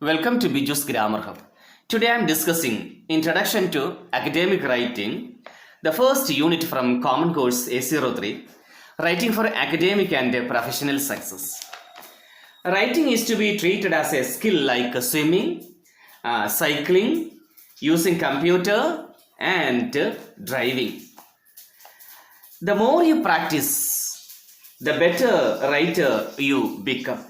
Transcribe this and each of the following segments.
Welcome to Biju's Grammar Hub. Today I am discussing Introduction to Academic Writing, the first unit from Common Course A03, Writing for Academic and Professional Success. Writing is to be treated as a skill like swimming, cycling, using computer and driving. The more you practice, the better writer you become.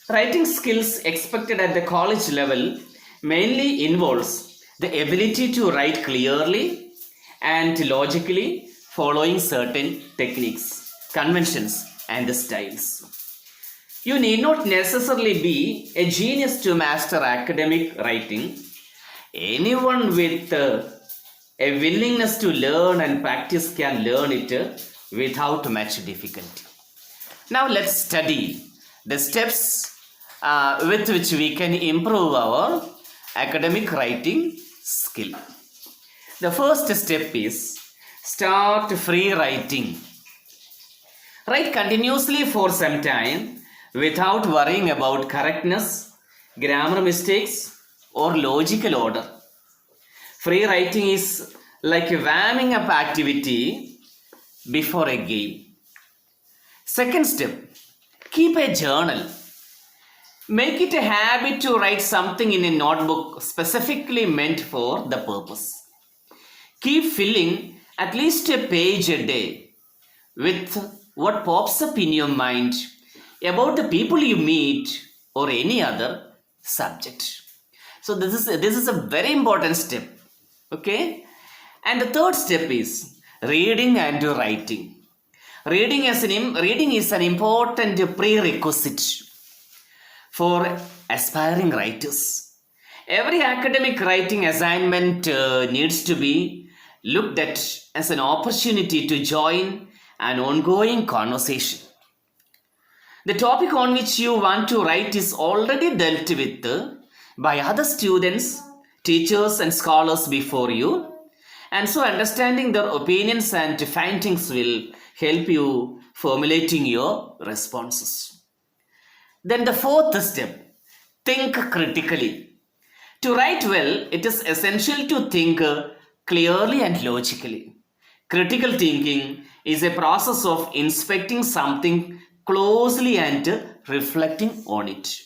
Writing skills expected at the college level mainly involves the ability to write clearly and logically following certain techniques, conventions, and styles. You need not necessarily be a genius to master academic writing. Anyone with a willingness to learn and practice can learn it without much difficulty. Now let's study the steps with which we can improve our academic writing skill. The first step is start free writing. Write continuously for some time without worrying about correctness, grammar mistakes, or logical order. Free writing is like a warming up activity before a game. Second step, keep a journal. Make it a habit to write something in a notebook specifically meant for the purpose. Keep filling at least a page a day with what pops up in your mind about the people you meet or any other subject. So this is a very important step. Okay? And the third step is reading and writing. Reading is an important prerequisite for aspiring writers. Every academic writing assignment needs to be looked at as an opportunity to join an ongoing conversation. The topic on which you want to write is already dealt with by other students, teachers, and scholars before you, and so understanding their opinions and findings will help you formulating your responses. Then the fourth step, think critically. To write well, it is essential to think clearly and logically. Critical thinking is a process of inspecting something closely and reflecting on it.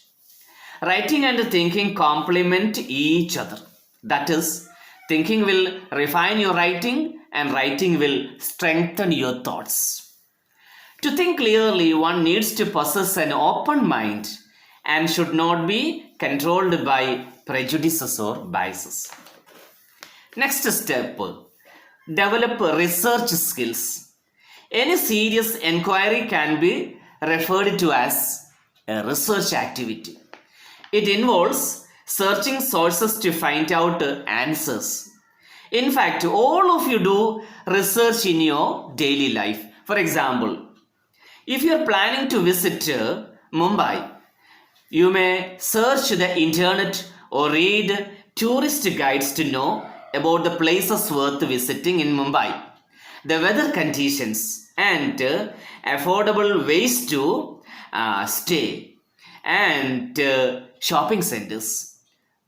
Writing and thinking complement each other. That is, thinking will refine your writing and writing will strengthen your thoughts. To think clearly, one needs to possess an open mind and should not be controlled by prejudices or biases. Next step, develop research skills. Any serious inquiry can be referred to as a research activity. It involves searching sources to find out answers. In fact, all of you do research in your daily life. For example, if you are planning to visit Mumbai, you may search the internet or read tourist guides to know about the places worth visiting in Mumbai, the weather conditions, and affordable ways to stay, and shopping centers.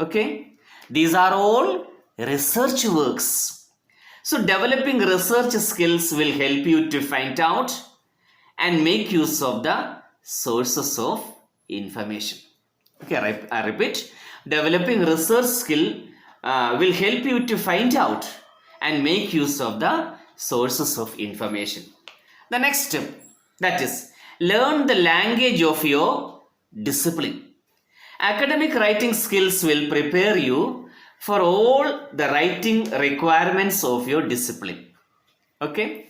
Okay, these are all research works. So developing research skills will help you to find out and make use of the sources of information. Okay, I repeat, developing research skill will help you to find out and make use of the sources of information. The next step, that is, learn the language of your discipline. Academic writing skills will prepare you for all the writing requirements of your discipline. Okay,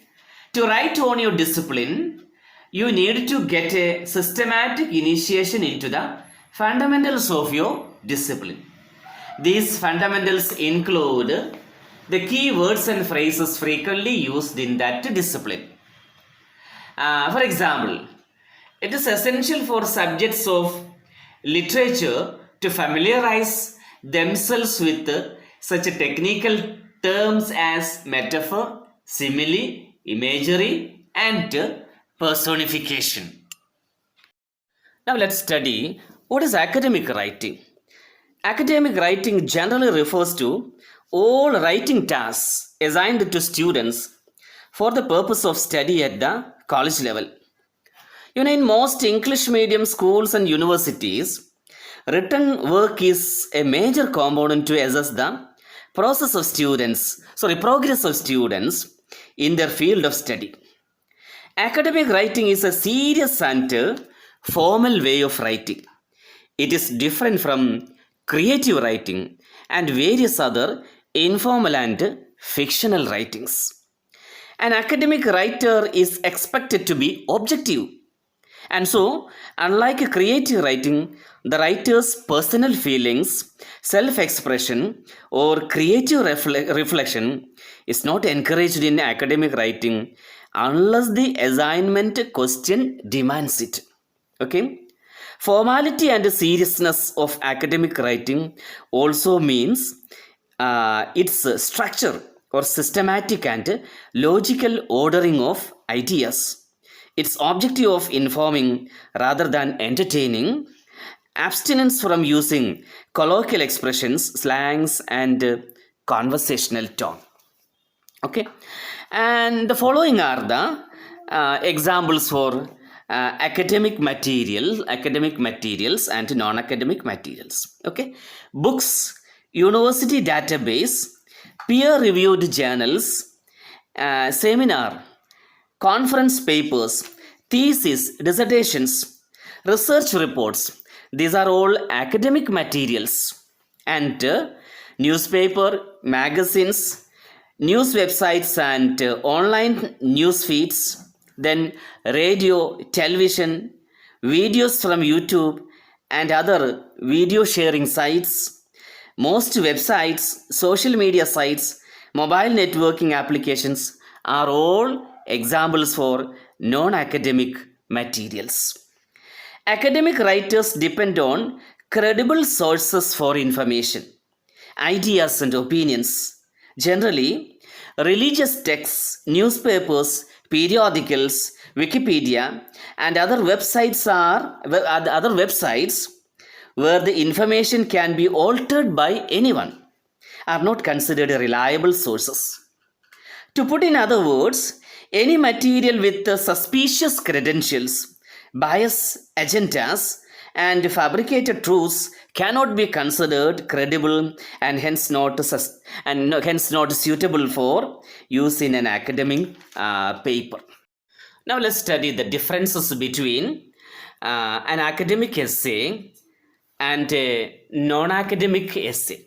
to write on your discipline, you need to get a systematic initiation into the fundamentals of your discipline. These fundamentals include the key words and phrases frequently used in that discipline. For example, it is essential for subjects of literature to familiarize themselves with such technical terms as metaphor, simile, imagery, and personification. Now let's study what is academic writing. Academic writing generally refers to all writing tasks assigned to students for the purpose of study at the college level. In most English medium schools and universities, written work is a major component to assess the progress of students in their field of study. Academic writing is a serious and formal way of writing. It is different from creative writing and various other informal and fictional writings. An academic writer is expected to be objective. And so, unlike creative writing, the writer's personal feelings, self-expression, or creative reflection is not encouraged in academic writing unless the assignment question demands it. Okay? Formality and seriousness of academic writing also means its structure or systematic and logical ordering of ideas. Its objective of informing rather than entertaining, abstinence from using colloquial expressions, slangs, and conversational tone. Okay, and the following are the examples for academic materials and non-academic materials. Okay, books, university database, peer-reviewed journals, seminar, conference papers, thesis, dissertations, research reports. These are all academic materials. And newspaper, magazines, news websites and online news feeds, then radio, television, videos from YouTube and other video sharing sites, most websites, social media sites, mobile networking applications are all examples for non-academic materials. Academic writers depend on credible sources for information, ideas and opinions. Generally, religious texts, newspapers, periodicals, Wikipedia, and other websites where the information can be altered by anyone are not considered reliable sources. To put in other words, any material with suspicious credentials, biased agendas, and fabricated truths cannot be considered credible and hence not suitable for use in an academic paper. Now let's study the differences between an academic essay and a non-academic essay.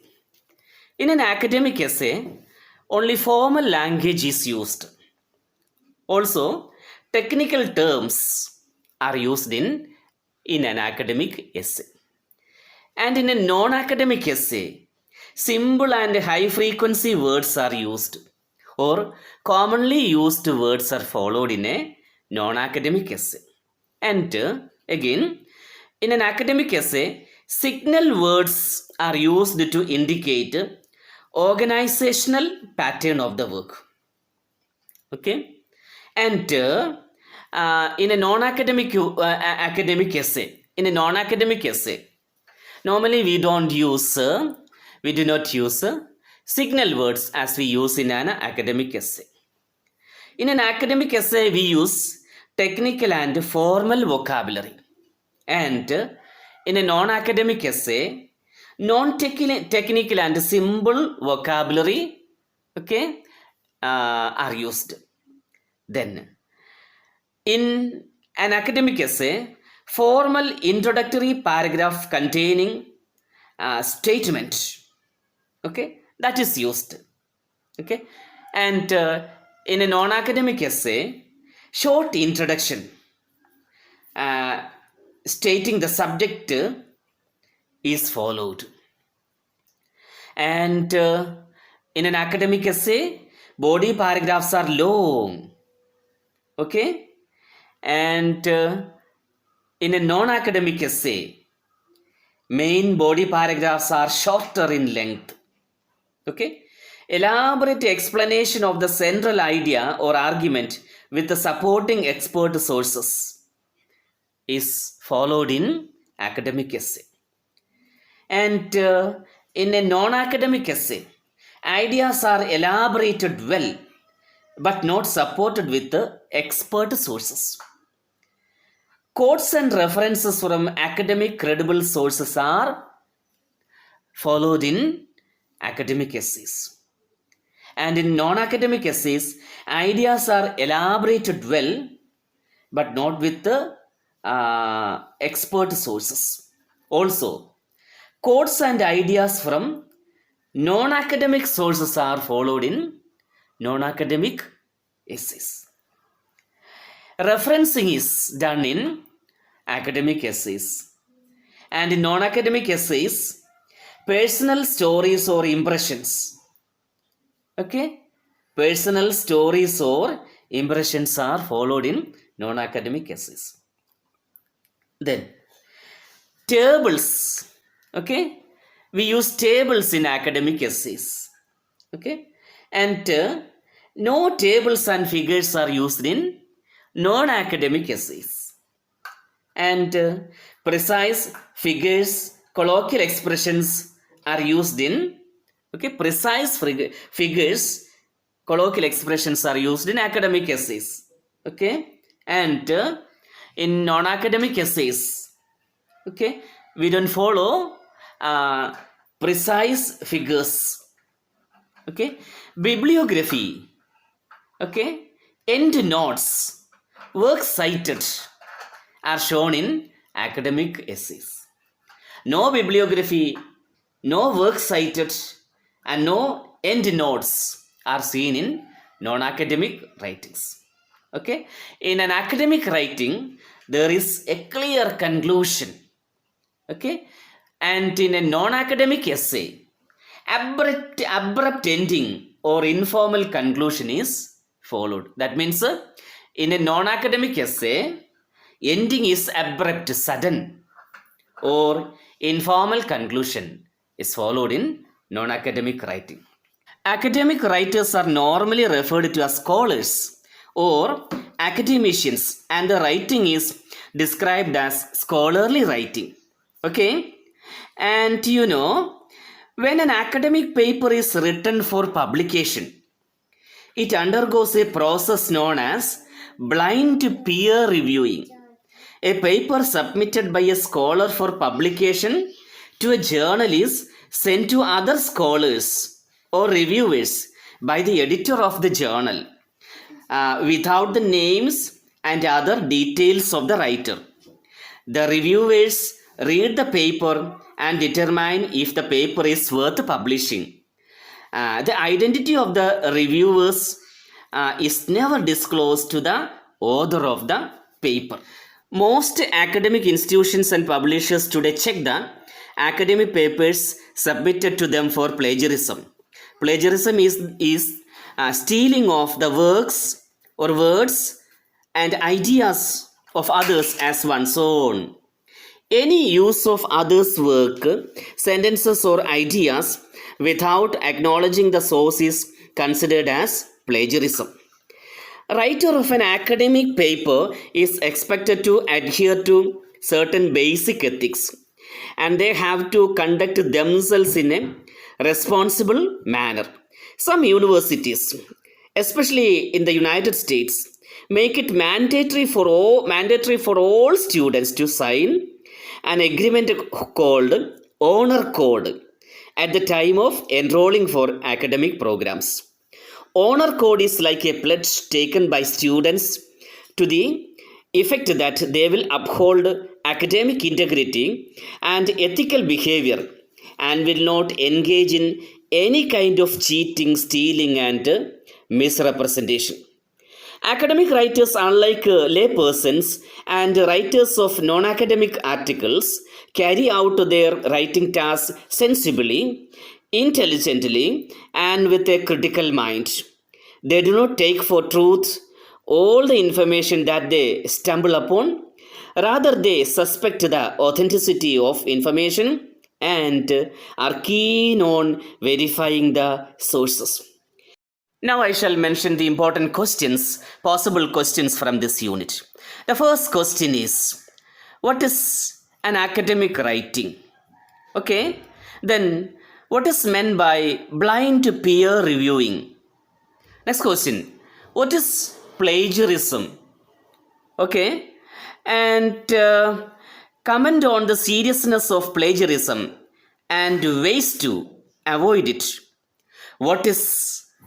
In an academic essay, only formal language is used. Also, technical terms are used in an academic essay. And in a non-academic essay, simple and high-frequency words are used, or commonly used words are followed in a non-academic essay. And again, in an academic essay, signal words are used to indicate organizational pattern of the work. Okay, and in a non-academic academic essay, normally we do not use signal words as we use in an academic essay. In an academic essay, we use technical and formal vocabulary, and in a non-academic essay, non-technical and simple vocabulary, okay, are used. Then, in an academic essay, formal introductory paragraph containing statement, okay, that is used. Okay, and in a non-academic essay, short introduction stating the subject is followed. And in an academic essay, body paragraphs are long. Okay, and in a non-academic essay, main body paragraphs are shorter in length. Okay, elaborate explanation of the central idea or argument with the supporting expert sources is followed in academic essay. And in a non-academic essay, ideas are elaborated well but not supported with expert sources. Quotes and references from academic credible sources are followed in academic essays. And in non-academic essays, ideas are elaborated well but not with the expert sources. Also, quotes and ideas from non-academic sources are followed in non-academic essays. Referencing is done in academic essays. And in non-academic essays, personal stories or impressions. Okay? Personal stories or impressions are followed in non-academic essays. Then, tables. Okay? We use tables in academic essays. Okay? And no tables and figures are used in non-academic essays. And precise figures, colloquial expressions are used in, okay, precise figures, colloquial expressions are used in academic essays. Okay? And in non-academic essays, okay, we don't follow precise figures. Okay? Bibliography, okay, end notes, works cited are shown in academic essays. No bibliography, no works cited, and no end notes are seen in non-academic writings. Okay? In an academic writing, there is a clear conclusion. Okay? And in a non-academic essay, abrupt ending or informal conclusion is followed. That means in a non-academic essay, ending is abrupt, sudden, or informal conclusion is followed in non-academic writing. Academic writers are normally referred to as scholars or academicians, and the writing is described as scholarly writing. Okay? And you know, when an academic paper is written for publication, it undergoes a process known as blind peer reviewing. A paper submitted by a scholar for publication to a journal is sent to other scholars or reviewers by the editor of the journal without the names and other details of the writer. The reviewers read the paper and determine if the paper is worth publishing. The identity of the reviewers is never disclosed to the author of the paper. Most academic institutions and publishers today check the academic papers submitted to them for plagiarism. Plagiarism is stealing of the works or words and ideas of others as one's own. Any use of others' work, sentences, or ideas without acknowledging the source is considered as plagiarism. A writer of an academic paper is expected to adhere to certain basic ethics, and they have to conduct themselves in a responsible manner. Some universities, especially in the United States, make it mandatory for all students to sign an agreement called Honor Code at the time of enrolling for academic programs. Honor Code is like a pledge taken by students to the effect that they will uphold academic integrity and ethical behavior and will not engage in any kind of cheating, stealing, and misrepresentation. Academic writers, unlike laypersons and writers of non-academic articles, carry out their writing tasks sensibly, intelligently, and with a critical mind. They do not take for truth all the information that they stumble upon. Rather, they suspect the authenticity of information and are keen on verifying the sources. Now I shall mention the important questions, possible questions from this unit. The first question is, what is an academic writing? Okay, then what is meant by blind peer reviewing? Next question, what is plagiarism? Okay, and comment on the seriousness of plagiarism and ways to avoid it. What is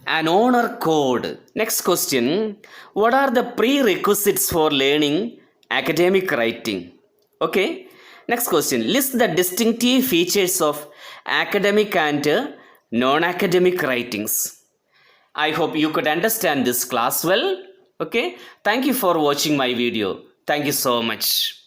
an honor code? Next question, what are the prerequisites for learning academic writing? Okay, next question, list the distinctive features of academic and non-academic writings. I hope you could understand this class well. Okay, thank you for watching my video. Thank you so much.